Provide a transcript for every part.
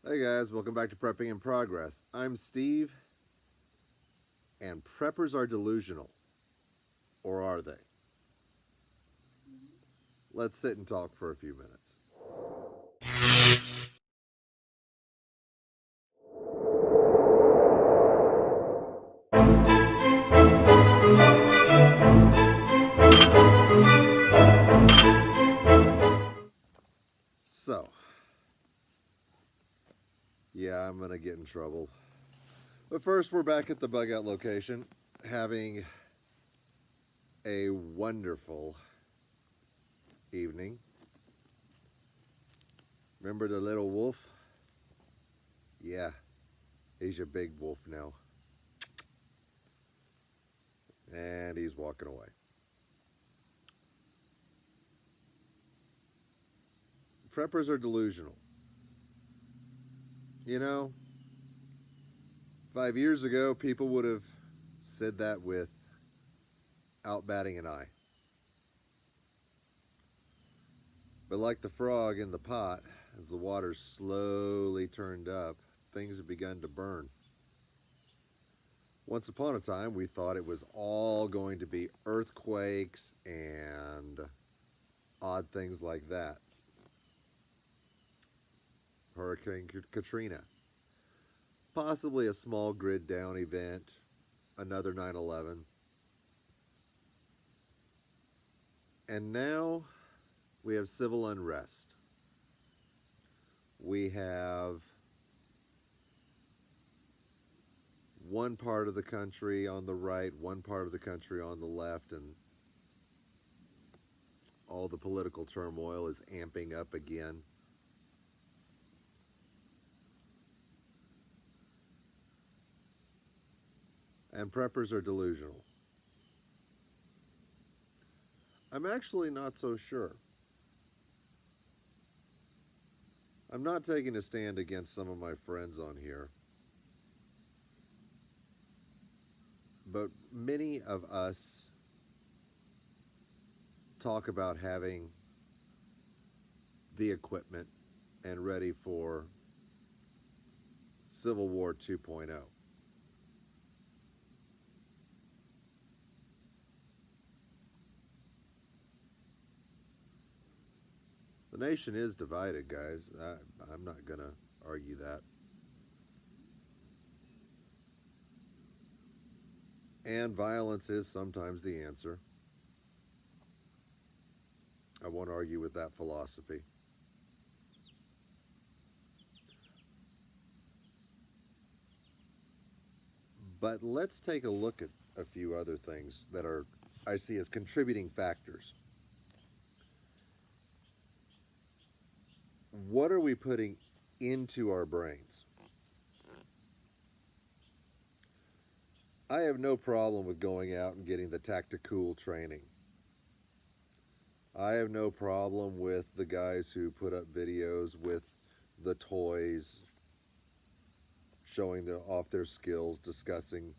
Hey guys, welcome back to Prepping in Progress. I'm Steve, and preppers are delusional. Or are they? Let's sit and talk for a few minutes. So, yeah, I'm going to get in trouble. But first, we're back at the bug out location having a wonderful evening. Remember the little wolf? Yeah, he's a big wolf now. And he's walking away. Preppers are delusional. You know, 5 years ago, people would have said that without batting an eye. But like the frog in the pot, as the water slowly turned up, things have begun to burn. Once upon a time, we thought it was all going to be earthquakes and odd things like that. Hurricane Katrina, possibly a small grid down event, another 9/11. And now we have civil unrest. We have one part of the country on the right, one part of the country on the left, and all the political turmoil is amping up again. And preppers are delusional. I'm actually not so sure. I'm not taking a stand against some of my friends on here, but many of us talk about having the equipment and ready for Civil War 2.0. The nation is divided, guys. I'm not going to argue that. And violence is sometimes the answer. I won't argue with that philosophy. But let's take a look at a few other things that are I see as contributing factors. What are we putting into our brains? I have no problem with going out and getting the tactical training. I have no problem with the guys who put up videos with the toys showing off their skills, discussing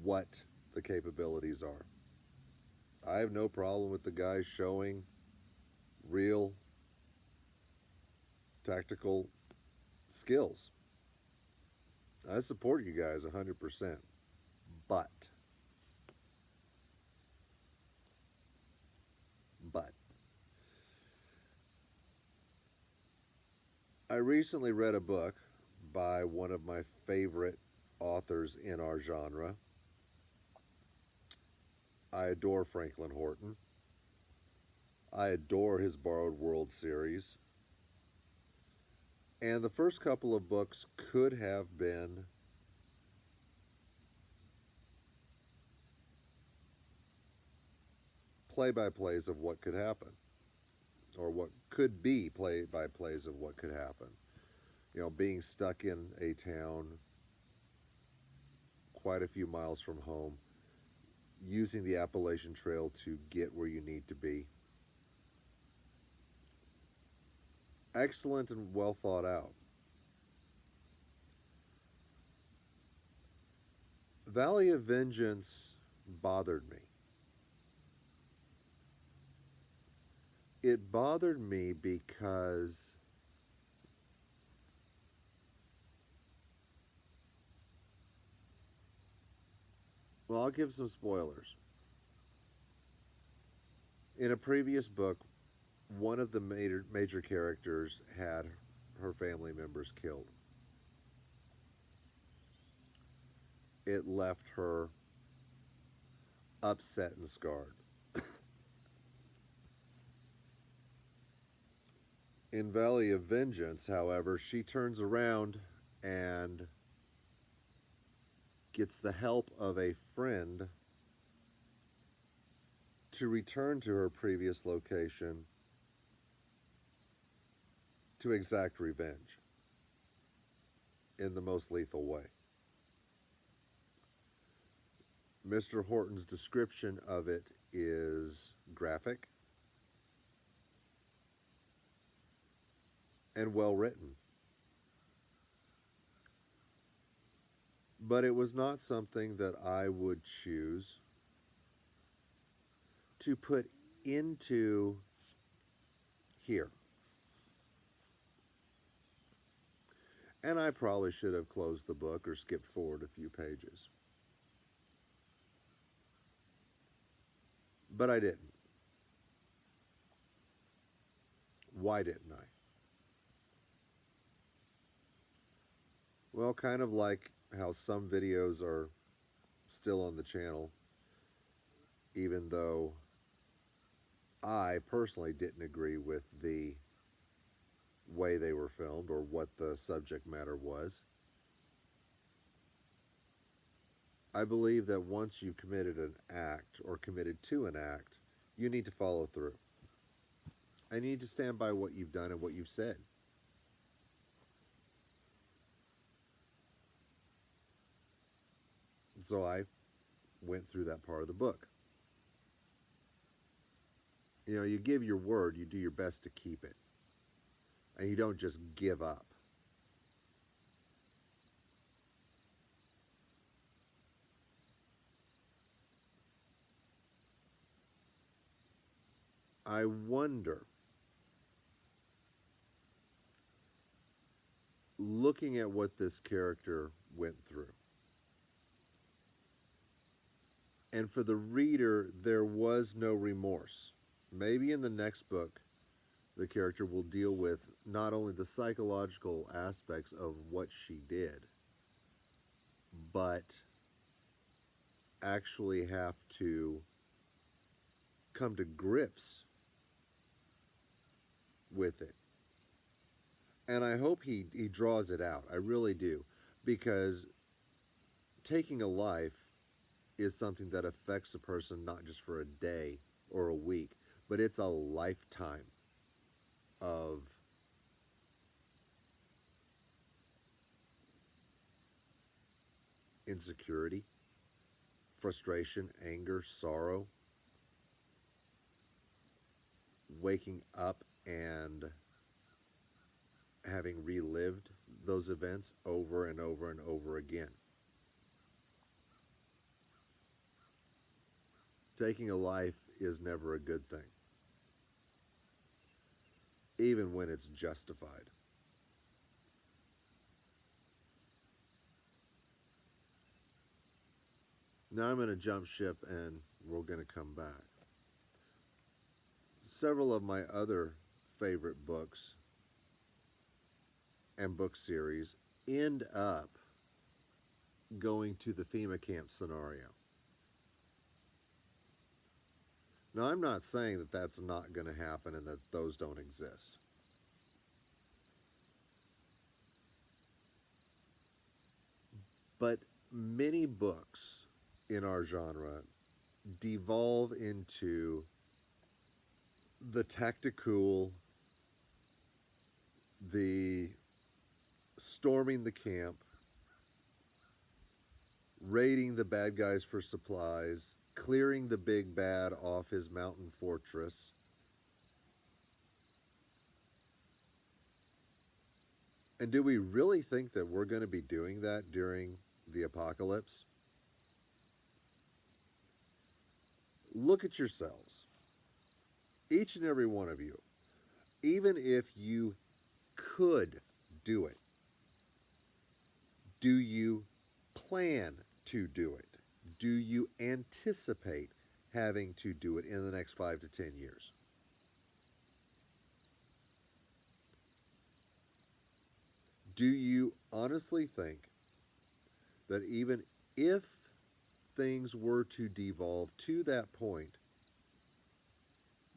what the capabilities are. I have no problem with the guys showing real tactical skills. I support you guys 100%. But, but, I recently read a book by one of my favorite authors in our genre. I adore Franklin Horton. I adore his Borrowed World series. And the first couple of books could have been play-by-plays of what could happen, or what could be play-by-plays of what could happen. You know, being stuck in a town quite a few miles from home, using the Appalachian Trail to get where you need to be. Excellent and well thought out. Valley of Vengeance bothered me. It bothered me because Well, I'll give some spoilers. In a previous book, one of the major characters had her family members killed. It left her upset and scarred. In Valley of Vengeance, however, she turns around and gets the help of a friend to return to her previous location to exact revenge in the most lethal way. Mr. Horton's description of it is graphic and well written. But it was not something that I would choose to put into here. And I probably should have closed the book or skipped forward a few pages. But I didn't. Why didn't I? Well, kind of like how some videos are still on the channel, even though I personally didn't agree with the way they were filmed or what the subject matter was. I believe that once you've committed an act or committed to an act, you need to follow through. And you need to stand by what you've done and what you've said. So I went through that part of the book. You know, you give your word, you do your best to keep it. And you don't just give up. I wonder, looking at what this character went through, and for the reader, there was no remorse. Maybe in the next book, the character will deal with not only the psychological aspects of what she did, but actually have to come to grips with it. And I hope he draws it out. I really do. Because taking a life is something that affects a person not just for a day or a week, but it's a lifetime of insecurity, frustration, anger, sorrow, waking up and having relived those events over and over and over again. Taking a life is never a good thing, even when it's justified. Now I'm going to jump ship and we're going to come back. Several of my other favorite books and book series end up going to the FEMA camp scenario. Now, I'm not saying that that's not going to happen and that those don't exist. But many books in our genre devolve into the tactical, the storming the camp, raiding the bad guys for supplies, clearing the big bad off his mountain fortress. And do we really think that we're going to be doing that during the apocalypse? Look at yourselves. Each and every one of you. Even if you could do it, do you plan to do it? do you anticipate having to do it in the next 5 to 10 years? Do you honestly think that even if things were to devolve to that point,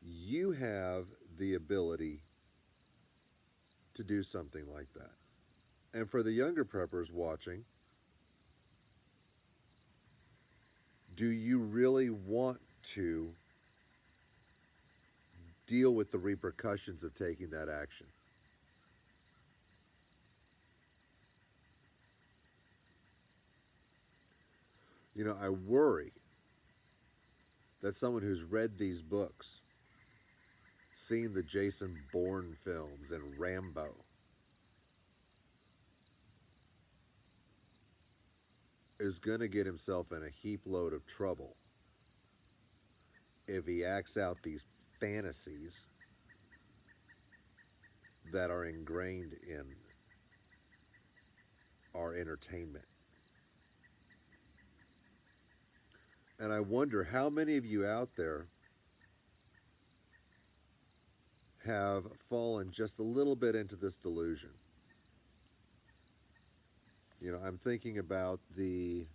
you have the ability to do something like that? And for the younger preppers watching, do you really want to deal with the repercussions of taking that action? You know, I worry that someone who's read these books, seen the Jason Bourne films and Rambo, is going to get himself in a heap load of trouble if he acts out these fantasies that are ingrained in our entertainment. And I wonder how many of you out there have fallen just a little bit into this delusion. You know, I'm thinking about the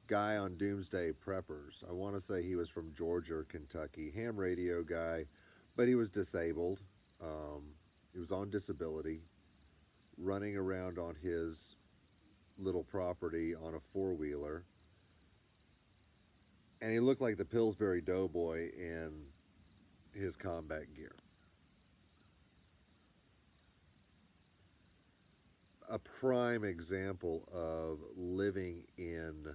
guy on Doomsday Preppers. I want to say he was from Georgia or Kentucky, ham radio guy, but he was disabled. Um, he was on disability, running around on his little property on a four-wheeler, and he looked like the Pillsbury Doughboy in his combat gear. A prime example of living in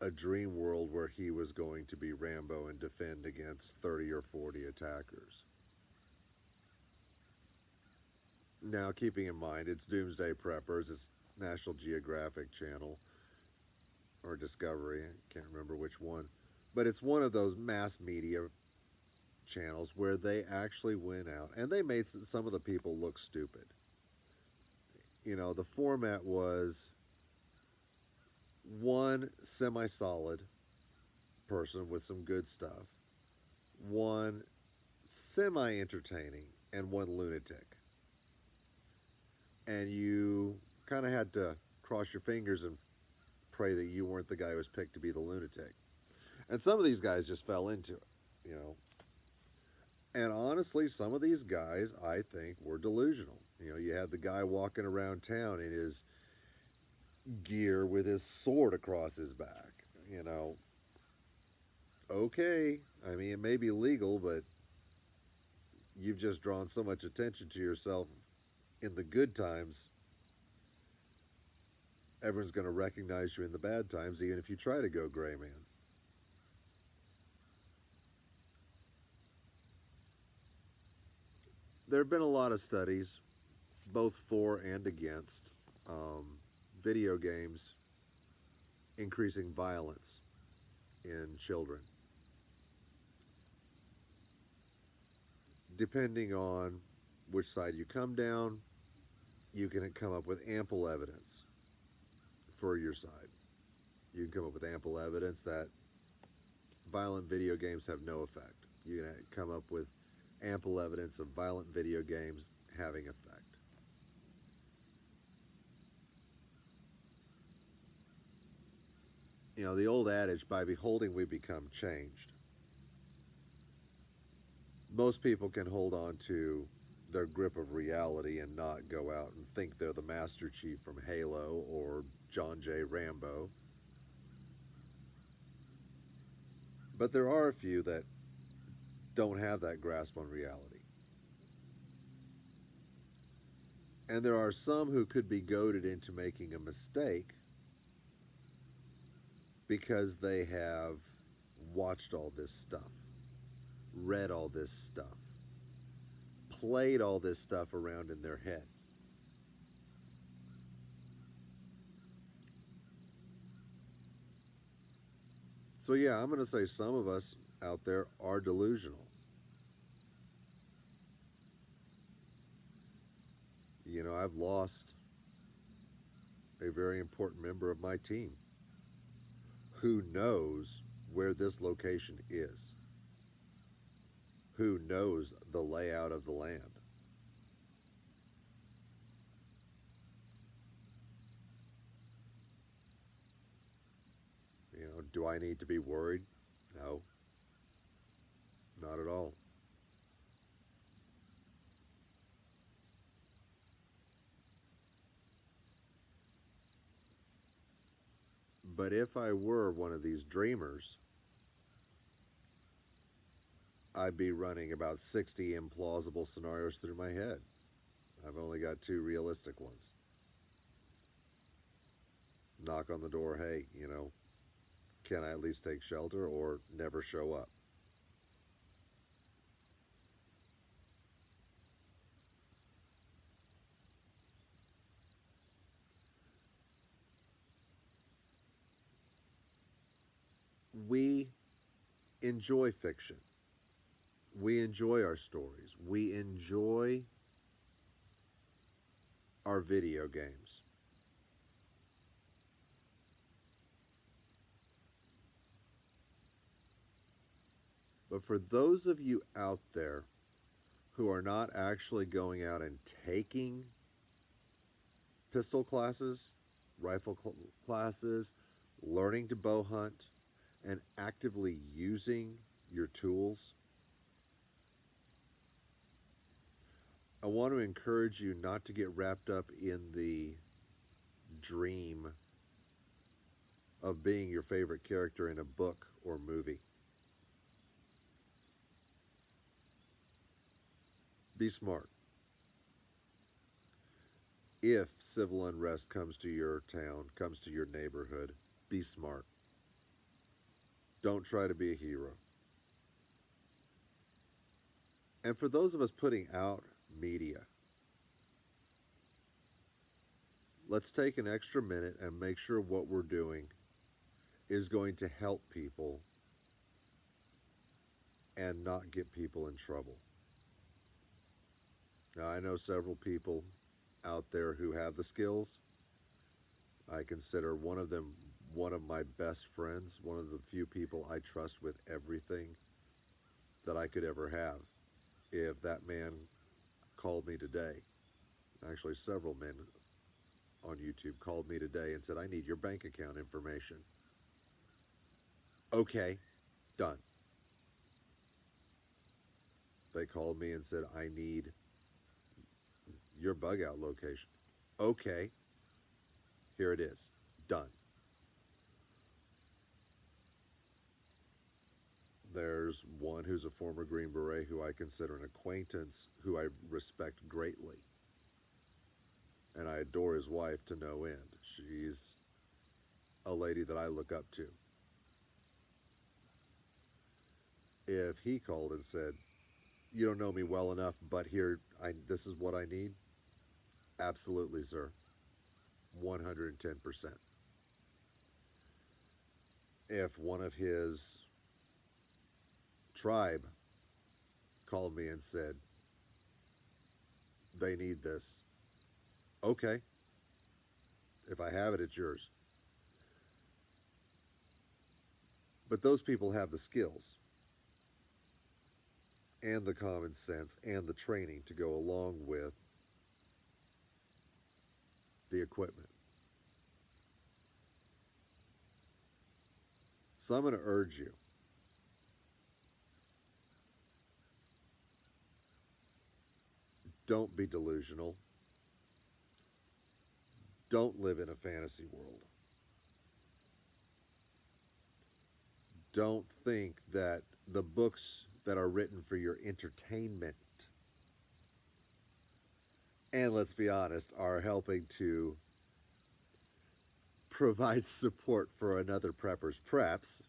a dream world where he was going to be Rambo and defend against 30 or 40 attackers. Now, keeping in mind, it's Doomsday Preppers, it's National Geographic Channel, or Discovery, I can't remember which one, but it's one of those mass media channels where they actually went out and they made some of the people look stupid. You know, the format was one semi-solid person with some good stuff, one semi-entertaining, and one lunatic. And you kind of had to cross your fingers and pray that you weren't the guy who was picked to be the lunatic. And some of these guys just fell into it, you know. And honestly, some of these guys, I think, were delusional. You know, you had the guy walking around town in his gear with his sword across his back. You know, okay, I mean, it may be legal, but you've just drawn so much attention to yourself in the good times. Everyone's going to recognize you in the bad times, even if you try to go gray man. There have been a lot of studies, both for and against um, video games increasing violence in children. Depending on which side you come down, you can come up with ample evidence for your side. You can come up with ample evidence that violent video games have no effect. You can come up with ample evidence of violent video games having effect. You know, the old adage, by beholding we become changed. Most people can hold on to their grip of reality and not go out and think they're the Master Chief from Halo or John J. Rambo. But there are a few that don't have that grasp on reality. And there are some who could be goaded into making a mistake because they have watched all this stuff, read all this stuff, played all this stuff around in their head. So yeah, I'm going to say some of us out there are delusional. You know, I've lost a very important member of my team who knows where this location is, who knows the layout of the land. You know, do I need to be worried? No, not at all. But if I were one of these dreamers, I'd be running about 60 implausible scenarios through my head. I've only got two realistic ones. Knock on the door, hey, you know, can I at least take shelter, or never show up? We enjoy fiction. We enjoy our stories. We enjoy our video games. But for those of you out there who are not actually going out and taking pistol classes, classes, learning to bow hunt, and actively using your tools, I want to encourage you not to get wrapped up in the dream of being your favorite character in a book or movie. Be smart. If civil unrest comes to your town, comes to your neighborhood, be smart. Don't try to be a hero. And for those of us putting out media, let's take an extra minute and make sure what we're doing is going to help people and not get people in trouble. Now, I know several people out there who have the skills. I consider one of them one of my best friends, one of the few people I trust with everything that I could ever have. If that man called me today, actually several men on YouTube called me today and said, I need your bank account information. Okay, done. They called me and said, I need your bug out location. Okay, here it is. Done. There's one who's a former Green Beret who I consider an acquaintance, who I respect greatly. And I adore his wife to no end. She's a lady that I look up to. If he called and said, you don't know me well enough, but here, this is what I need, absolutely, sir. 110%. If one of his tribe called me and said, they need this, okay. If I have it, it's yours. But those people have the skills and the common sense and the training to go along with the equipment. So I'm going to urge you, don't be delusional. Don't live in a fantasy world. Don't think that the books that are written for your entertainment, and let's be honest, are helping to provide support for another prepper's preps,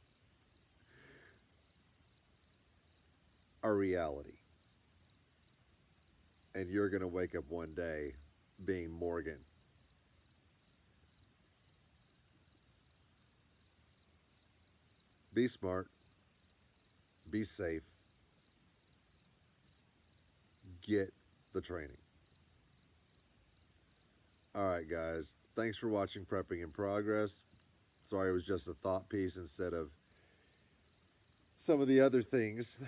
are reality. And you're going to wake up one day being Morgan. Be smart. Be safe. Get the training. All right, guys. Thanks for watching Prepping in Progress. Sorry it was just a thought piece instead of some of the other things,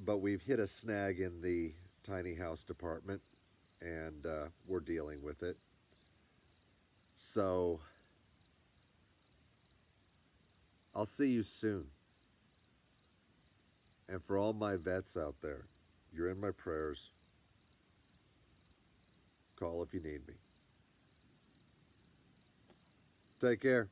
but we've hit a snag in the tiny house department, and we're dealing with it. So I'll see you soon. And for all my vets out there, you're in my prayers. Call if you need me. Take care.